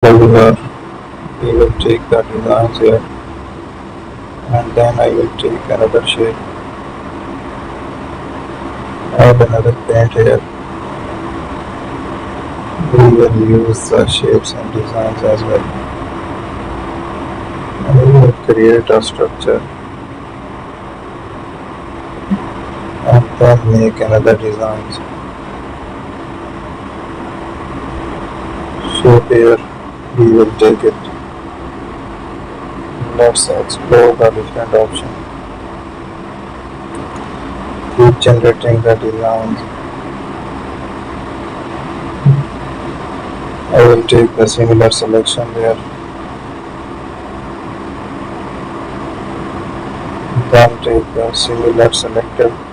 Over, we will take the designs here, and then I will take another shape, add another paint here. We will use the shapes and designs as well, and we will create a structure and then make another designs. So here we will take it. Let's explore the different options. Keep generating the designs. I will take the similar selection there. Then take the similar selector